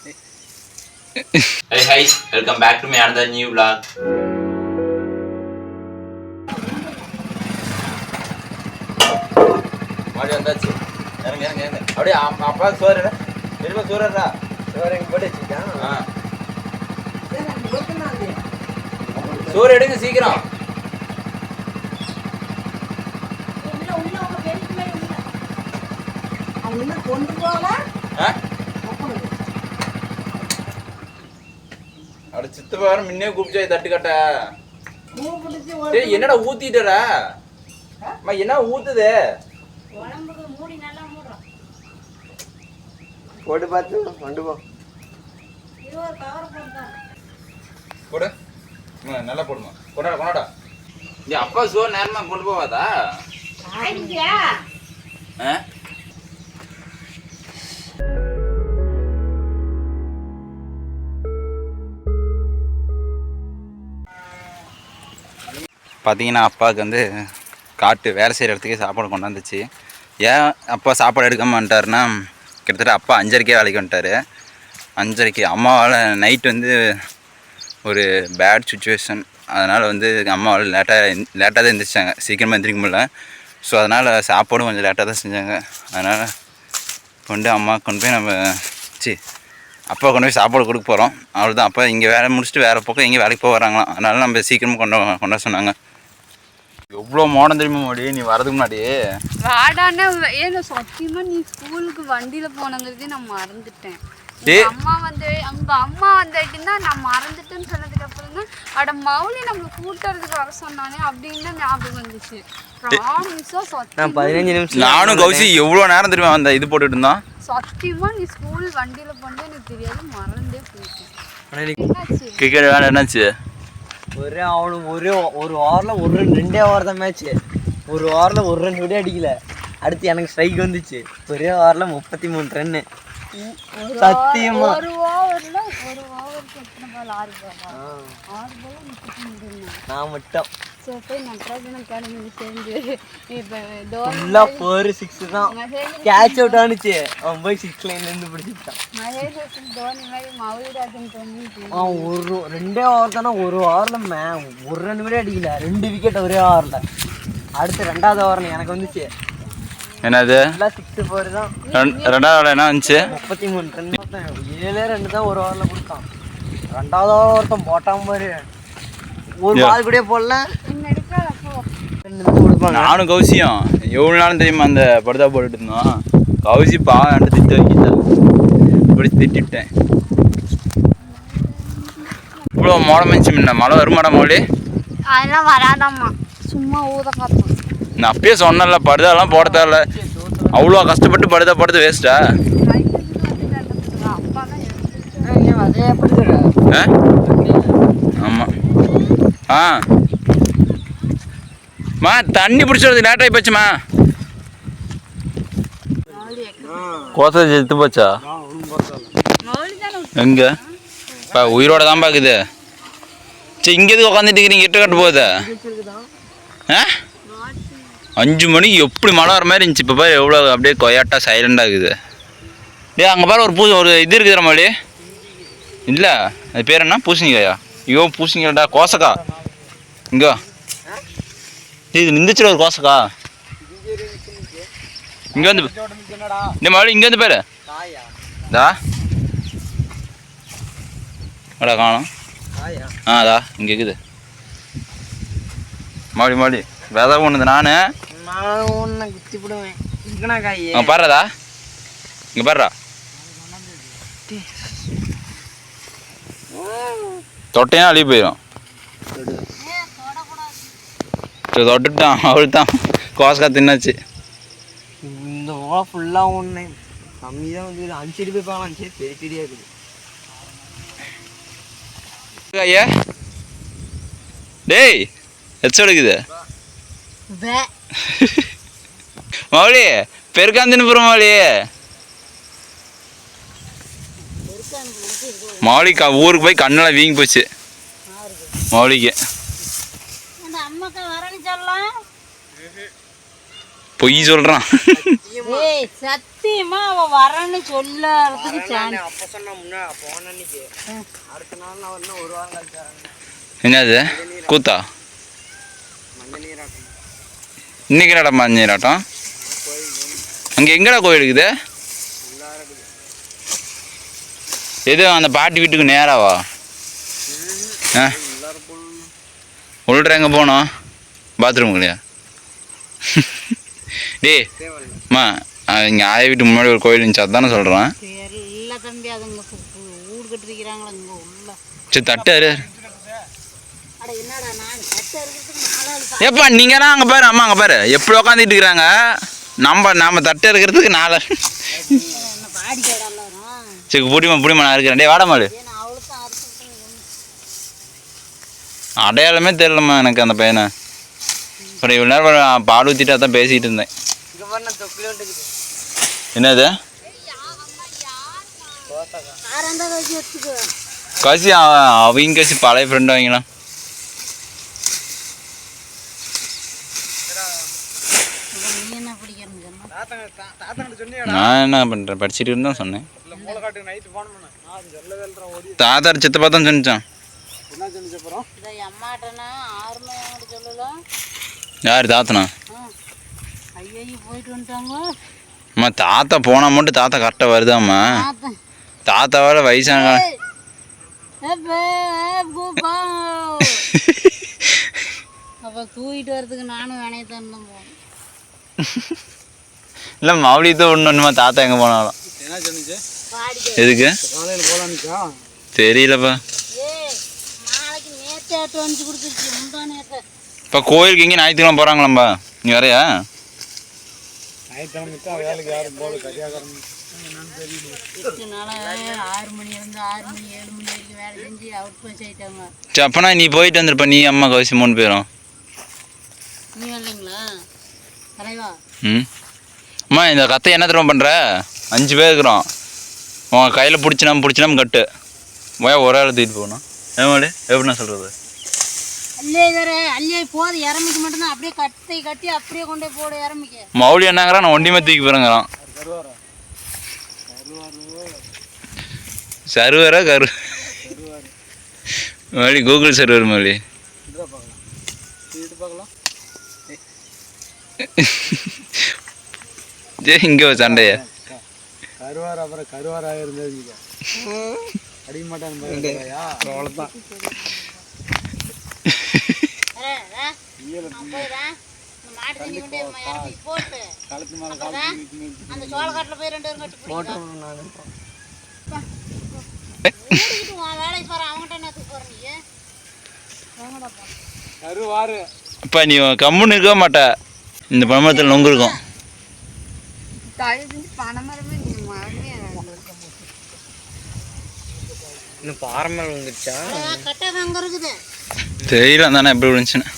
Hey guys, welcome back to my another new vlog. மாடி வந்தாச்சு. இறங்க. அப்படியே அப்பா சோறு. பெருமா சோறுடா. சோறு எங்க போட்டு வச்சிட்டான். சோறு எடுங்க சீக்கிரம். உள்ள கொண்டு போல. அட சித்தப்பா வர முன்னே கூப்பிச்சே தட்டுக்கட்ட. டேய் என்னடா ஊத்திட்டடா? அம்மா என்ன ஊத்துது? உடம்புக்கு மூடி நல்லா மூடுறா. போடு பாத்து கொண்டு போ. இது ஒரு கவர் போடுடா. போடு. நல்லா போடுமா. கொண்டாடா. நீ அப்பா சோறு நேரமா கொண்டு போவாதா? ஆயிடுச்சா? பார்த்தீங்கன்னா அப்பாவுக்கு வந்து காட்டு வேலை செய்கிற இடத்துக்கே சாப்பாடு கொண்டாந்துச்சு. ஏன் அப்பா சாப்பாடு எடுக்காமல் வந்துட்டாருன்னா, கிட்டத்தட்ட அப்பா 5:30க்கே வேலைக்கு வந்துட்டார். 5:30க்கு அம்மாவால் நைட் வந்து ஒரு பேட் சுச்சுவேஷன். அதனால் வந்து அம்மாவால் லேட்டாக தான் எழுந்திரிச்சாங்க. சீக்கிரமாக எழுந்திரிக்க முடியல. ஸோ அதனால் சாப்பாடும் கொஞ்சம் லேட்டாக தான் செஞ்சாங்க. அதனால் அம்மா கொண்டு போய் அப்பா கொண்டு போய் சாப்பாடு கொடுக்க போகிறோம். அவ்வளோதான். அப்பா இங்கே வேலை முடிச்சுட்டு வேறு பக்கம் எங்கேயும் வேலைக்கு போக வராங்களாம். அதனால் நம்ம சீக்கிரமாக கொண்டா சொன்னாங்க. எவ்வளோ மாடம் தெரியுமா மாடி நீ வரதுக்கு முன்னாடி வாடானே. ஏன்னா சத்தியமாக நீ ஸ்கூலுக்கு வண்டியில் போனங்கிறதே நான் மறந்துட்டேன். அம்மா வந்துட்டுன்னா நான் மறந்துட்டேன்னு சொன்னதுக்கு அப்புறம் தான் அட மௌலி நம்மளை கூட்டுறதுக்கு வர சொன்னானே அப்படின்னு தான் ஞாபகம் வந்துச்சு. நானும் கௌசி எவ்வளோ நேரம் தெரியுமா அந்த இது போட்டுட்டு இருந்தான். சத்தியமா நீ ஸ்கூல் வண்டியில போனது எனக்கு தெரியாது, மறந்தே போயிட்டேன். கிரிக்கெட் வேலை என்னாச்சு? ஒரு ஓவரில் ஒரு ரன் 2 ஓவர் தான் மேட்ச்சு. ஒரு ஓவரில் ஒரு ரன் கூட அடிக்கல. அடுத்து எனக்கு ஸ்ட்ரைக் வந்துச்சு. ஒரே ஓவரில் 33 ரன்னு. சத்தியமா ஒரு ஓவருக்கு எத்தனை பால்? 6 பால் நான் மட்டும். ஸோ போய் நட்ராஜனை கிளம்பி சேர்ந்து இப்போ ஃபுல்லாக 4-6 தான் கேட்ச் அவுட் ஆனிச்சு. அவன் போய் 6 லைன்லேருந்து பிடிச்சிட்டான். மகேஷ் தோனி மாதிரி மௌலிராஜன் தோனி ஒரு 2 ஓவர் தானே. ஒரு ஓவரில் ஒரு ரன் கூட அடிக்கல. 2 விக்கெட் ஒரே ஓவரில். அடுத்து 2வது ஓவர் எனக்கு வந்துச்சு. என்னது? 6-4 தான். 2வது என்ன வந்துச்சு? 33 ரன். 7 ரன் தான் ஒரு ஓவரில் கொடுத்தான். 2வது ஓவர் தான் போட்டான் பாரு. ஒரு பால் கூட போடல. நானும் கௌசியும் எவ்வளோ நாளும் தெரியுமா அந்த படுதா போட்டுட்டு இருந்தோம். கௌசி பாவம் திட்டு வைக்கிட்டேன். இப்படி திட்டேன். இவ்வளோ மோடம் வந்துச்சு. முன்ன மழை வருமாடா மோடி? அதெல்லாம் வராதாம்மா, சும்மா ஊத காத்தோம். நான் அப்பயே சொன்னேன்ல படுதாலாம் போட தேவையில்ல. அவ்வளோ கஷ்டப்பட்டு படுதா போடுறது வேஸ்ட்டா? ஆமாம். தண்ணி பிடிச்சது லேட் ஆகி போச்சுமா. கோசை செத்து போச்சா? எங்க உயிரோட தான் பாக்குது. சரி இங்கே எதுக்கு உட்காந்துட்டு இருக்கிறீங்க? 8 கட்டு போகுது. 5 மணிக்கு எப்படி மழை வர மாதிரி இருந்துச்சு. இப்போ பாரு எவ்வளோ அப்படியே கொயாட்டா சைலண்டாக இருக்குது. அங்கே பாரு ஒரு இது இருக்குதுற மாதிரி இல்லை. அது பேர் என்ன? பூசணிக்காயா? ஐயோ பூசணிக்காடா. கோசக்கா இங்கே இது நிந்துச்சுல ஒரு கோசக்கா. இங்கே வந்து இந்த மாதிரி இங்கே வந்து பேரு தா அடா காணும். அதா இங்கே இருக்குது மாடி விதை ஒன்றுது. நான் குத்தி போடுவேன். பாடுறதா இங்கே பாடுறா. தொட்டையும் அழுகி போயிடும். தொட்டுட்டான் அவள் தான் கோசக்கா தின்னாச்சு. இந்த ஓலை ஃபுல்லாக ஒன்று கம்மி தான் வந்து 5 செடி போய் பார்க்கலாம். 5 செடி பெரிய செடியாக இருக்குது. ஐயா டேய் எச்ச எடுக்குது மௌலி. பெருக்காந்தின்னு போகிற மௌலி ஊருக்கு போய் கண்ணெல்லாம் வீங்கி போச்சு மௌலிக்கு. பொய் சொல்கிறான். ஏய் சத்தியமா அவ வரேன்னு சொல்லறதுக்கு சான்ஸ். அப்போ சொன்னா முன்னா போன அன்னைக்கு அடுத்த நாள் நான் வந்து ஒரு வாரம் கழிச்சு வரேன். என்னது கூத்தா? மஞ்சள் நீராட்டம். இன்னைக்கு நடமா மஞ்சள் நீராட்டம்? அங்கே எங்கடா கோயில் இருக்குது? எது அந்த பாட்டி வீட்டுக்கு நேராவா? ஆ உள்ள எங்கே போனோம்? பாத்ரூம் இல்லையா? டேய் அம்மா இங்கே ஆய வீட்டு முன்னாடி ஒரு கோயில் இருந்துச்சு அதானே சொல்கிறேன். இல்ல தம்பி அதுங்க ஊடு கட்டிருக்கிறாங்களா இங்க உள்ள. சரி தட்டாரு. அட என்னடா நான் தட்டு இருக்கிறதுக்கு நாளாவது ஏப்பா நீங்கன்னா அங்கே பாரு அம்மா அங்கே பாரு எப்படி உக்காந்துட்டு இருக்கிறாங்க. நம்ம தட்டு இருக்கிறதுக்கு 4 என்ன பாடி கேடாலாம் வரும். சரி புடிமா நான் இருக்கிறேன். டே வாடமாடு. ஏன்னா அவளுக்கு அறுத்து அடையாளமே தெரியலம்மா எனக்கு அந்த பையனை. அப்புறம் இவ்வளோ நேரம் பால் ஊற்றிட்டு அதான் பேசிகிட்டு இருந்தேன். இங்க பண்ண தொக்கிலோண்டு இருக்குது. என்னது ஆறாந்தா வச்சு வச்சுக்கோ. கசி அவங்க கசி பழைய ஃப்ரெண்டு அவங்களாம். நீ என்ன பிடிக்கிறன்னு சொன்னா தாத்தங்கிட்ட சொன்னியா? நான் என்ன பண்ணுறேன் படிச்சுட்டு இருந்தான் சொன்னேன். மூளைக்காட்டுக்கு நைட்டு போன நான் சொல்லவே ஓடி தாத்தா சித்தப்பா தான் சொன்னிச்சான். என்ன சொன்னிச்சு அப்புறம்? இதை அம்மாட்டனா ஆறுமே என்கிட்ட சொல்லலாம். யார் தாத்தனா? ஐயோ போயிட்டு வந்துட்டாங்க. அம்மா தாத்தா போனால் மட்டும் தாத்தா கரெக்டாக வருதாம்மா. தாத்தாவால் வயசான அப்போ தூக்கிட்டு வரதுக்கு நானும் வேணையை தான் போனேன். இல்லை மவுளியத்தை ஒன்றுமா தாத்தா எங்கே போனாலும். என்ன சொன்னிச்சு? எதுக்கு காலையில் போகலான்னுச்சா? தெரியலப்பா. நாளைக்கு நேற்று ஆட்டு வந்து கொடுத்துருச்சு முந்தா நேற்று. இப்போ கோயிலுக்கு எங்கேயும் ஞாயிற்றுக்கிழமை போகிறாங்களாம்பா. நீ வரையா? ஞாயிற்றுக்கிழமை தான் வேலைக்கு யாரும் போகல. கரியாக்காரன் என்னன்னு தெரியல. 8 நாளாக 6 மணிலேருந்து 6 மணி 7 மணி வரைக்கும் வேலை செஞ்சு அவுட் பஸ் ஆகிட்டாங்க. சரி அப்போனா நீ போயிட்டு வந்துருப்ப. நீ அம்மா கவசி 3 பேரும். நீ வரலைங்களா தலைவா? ம் அம்மா இந்த கத்தை என்ன தருவோம் பண்ணுற? 5 பேர் இருக்கிறோம். உன் கையில் பிடிச்சினாம கட்டு போய் ஒரு ஆள் தூக்கிட்டு போகணும். ஏமாடு எப்படின்னா சொல்கிறது? அல்லே வேறு அல்லே போது இறமிக்க மட்டும்தான் அப்படியே கட்டி அப்படியே கொண்டே போடு இறமிக்க. மவுளி என்னங்கிறான் நான் ஒண்டியுமே தூக்கி போகிறேங்கிறான். சர்வரா மொழி கூகுள் சர்வர் மொழி. இங்கே சண்டையா? கருவார் அப்புறம் கருவாராக இருந்தது அடிக்க மாட்டான். அவ்வளோதான். கழுத்து மேலே அந்த சோளக்காட்டில் போய் 2 பேரும் கட்டி போட்டோம். வேலைக்கு போகிறேன் அவங்ககிட்ட நேற்று போகிறேன். நீ கருவாரு அப்பா நீ கம்முன்னு இருக்க மாட்டா. இந்த பணமரத்தில் நொங்கு இருக்கும். பனைமரமே இன்னும் பாரம்பரியம் வந்துடுச்சா? கட்டை அங்கே இருக்குது. தெரியல தானே எப்படி விழுந்துச்சுன்னு.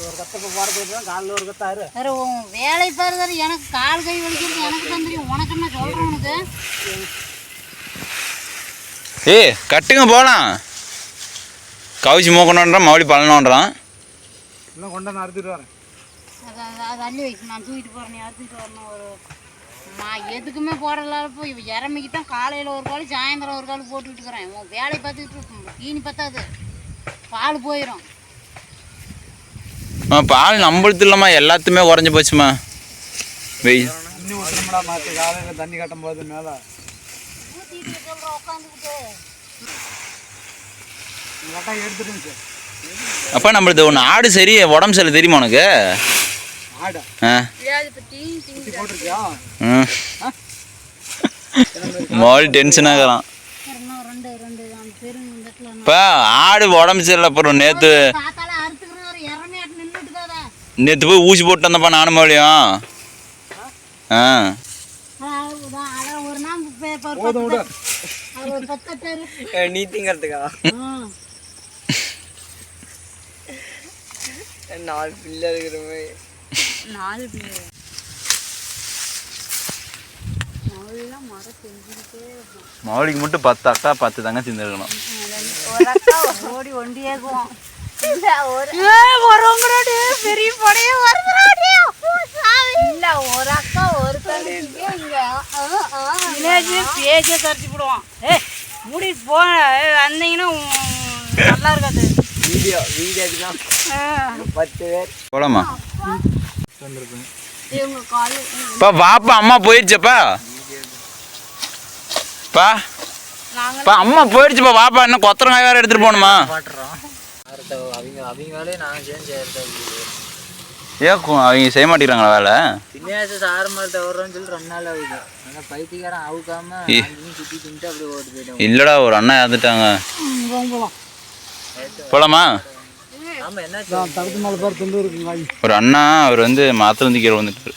ஒரு கத்தப்போ பாரம்பரியம் காலில் ஒரு கத்தாரு. வேறு வேலை பாருதாரு எனக்கு கால் கை வலிக்கிறது எனக்கு தான் தெரியும். உனக்கு என்ன சொல்கிறேன் உனக்கு? ஏய் கட்டுங்க போகலாம். கவுச்சி மூக்கணுன்றான் மறுபடி பழனோன்றான். இன்னும் கொண்டு வந்து அறுத்துட்டு வரேன். அது அள்ளி வைக்கணும். நான் தூக்கிட்டு போகிறேன். நீ அறுத்துட்டு வரணும். எதுக்குமே போகிறதில்லப்போ இவ இறமைக்கு தான் காலையில் ஒரு கால் சாயந்தரம் ஒரு கால் போட்டுக்கிட்டு இருக்கிறேன். உன் வேலையை பார்த்துக்கிட்டு இருக்கும். தீனி பத்தாது பால் போயிடும். பால் நம்மளுது இல்லைம்மா எல்லாத்துமே குறைஞ்சி போச்சுமா. வெயில் இன்னும் ஒருத்தரமடா மாற்றி காலையில் தண்ணி கட்டும் போது மேலே ஊற்றிட்டு சொல்கிறோம் உட்காந்துக்கிட்டு. கட்டாக எடுத்துட்டு அப்பா நம்மளுது ஒன்று ஆடு சரி உடம்பு சரி தெரியுமா உனக்கு? ஆடா போட்டிருக்கியா? மோல் டென்ஷன் ஆகலாம். இப்போ ஆடு உடம்பு சரியில்லை. அப்புறம் நேற்று போய் ஊசி போட்டு வந்தப்பா நானும் மொழியும். நீ திங்கிறதுக்கா? 4 பிள்ளை இருக்கிற மாதிரி 4 பிள்ளை மௌலிக்கு மட்டும் 10 அக்கா 10 தங்கச்சி இருக்கணும். ஒரு அக்கா ஓடி ஒண்டியாக்குவோம். பெரிய படையே வருது. இல்ல ஒரு அக்கா ஒரு தங்கச்சிக்கு இங்க பேச்சே தரிச்சு போடுவான். முடி போ வந்தீங்கன்னா நல்லா இருக்காது. வீடியோக்கு தான் 10 பேர் போலாமா இவங்க காலேஜ் பா வாப்பா அம்மா போயிடுச்சப்பா பா பா அம்மா போயிடுச்சுப்பா வாப்பா இன்னும் கொத்தரங்காய் வேற எடுத்துட்டு போகணுமா அவங்க வேலையை நான் செய்யறது ஏன் அவங்க செய்ய மாட்டேங்கிறாங்களா வேலை தினேஷ் ஆரம்பத்தை வர்றோன்னு சொல்லி 2 நாள் ஆகுது அந்த பைத்தியக்காரன் அவுக்காம சுற்றி தின்ட்டு அப்படியே ஓட்டு போயிட்டோம் இல்லடா ஒரு அண்ணா இறந்துட்டாங்க போலாமா ஆமா என்ன தடுத்து மேலே பேர் துண்டு இருக்குங்க ஒரு அண்ணா அவர் வந்து மாத்திரம் கீழே வந்துட்டாரு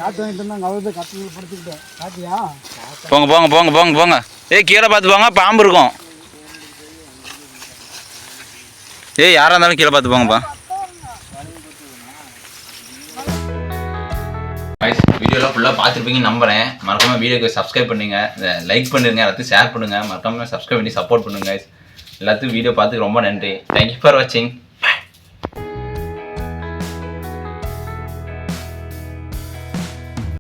காற்று வாங்கிட்டு இருந்தாங்க அவர் போய் கட்டு படுத்துக்கிட்டேன் காட்டியா போங்க போங்க போங்க போங்க போங்க கீழே பார்த்து போங்க பாம்பு இருக்கும் யாராக இருந்தாலும் கீழே பார்த்து போங்கப்பா வீடியோலாம் ஃபுல்லாக பார்த்துருப்பீங்கன்னு நம்புறேன் மறக்காமல் வீடியோக்கு சப்ஸ்கிரைப் பண்ணுங்க லைக் பண்ணுங்க எல்லாத்தையும் ஷேர் பண்ணுங்கள் மறக்காமல் சப்ஸ்கிரைப் பண்ணி சப்போர்ட் பண்ணுங்க எல்லாத்துக்கும் வீடியோ பார்த்துக்கு ரொம்ப நன்றி தேங்க்யூ ஃபார் வாட்சிங்